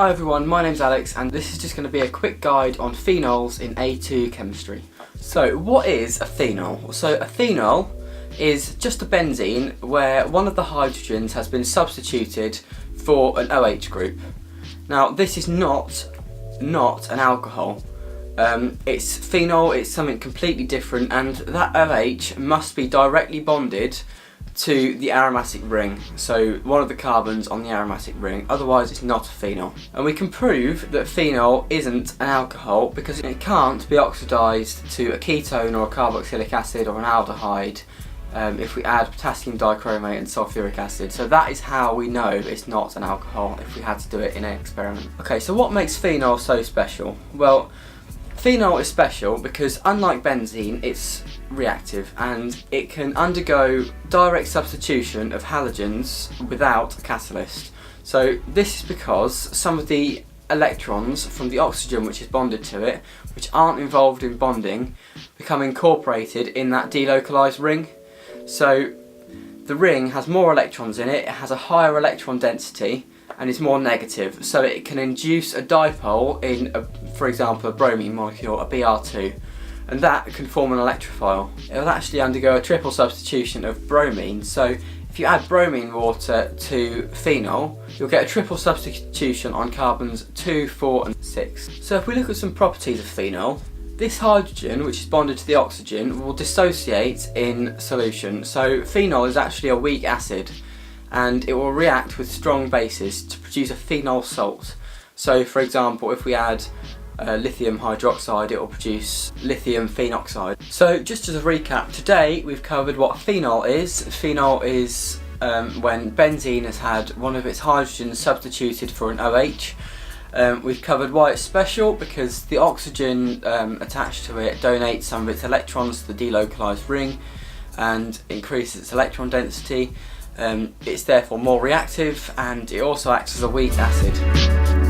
Hi everyone, my name's Alex and this is just going to be a quick guide on phenols in A2 chemistry. So what is a phenol? So a phenol is just a benzene where one of the hydrogens has been substituted for an OH group. Now this is not an alcohol. It's phenol, it's something completely different, and that OH must be directly bonded to the aromatic ring, so one of the carbons on the aromatic ring, otherwise it's not a phenol. And we can prove that phenol isn't an alcohol because it can't be oxidised to a ketone or a carboxylic acid or an aldehyde if we add potassium dichromate and sulfuric acid. So that is how we know it's not an alcohol if we had to do it in an experiment. Okay, so what makes phenol so special? Well, phenol is special because unlike benzene, it's reactive and it can undergo direct substitution of halogens without a catalyst. So this is because some of the electrons from the oxygen which is bonded to it, which aren't involved in bonding, become incorporated in that delocalized ring. So the ring has more electrons in it, it has a higher electron density and is more negative, so it can induce a dipole in, for example, a bromine molecule, a Br2, and that can form an electrophile. It will actually undergo a triple substitution of bromine, so if you add bromine water to phenol, you'll get a triple substitution on carbons 2, 4 and 6. So if we look at some properties of phenol, this hydrogen, which is bonded to the oxygen, will dissociate in solution. So phenol is actually a weak acid, and it will react with strong bases to produce a phenol salt. So for example, if we add lithium hydroxide, it will produce lithium phenoxide. So just as a recap, today we've covered what phenol is. Phenol is when benzene has had one of its hydrogens substituted for an OH. We've covered why it's special, because the oxygen attached to it donates some of its electrons to the delocalized ring and increases its electron density. It's therefore more reactive, and it also acts as a weak acid.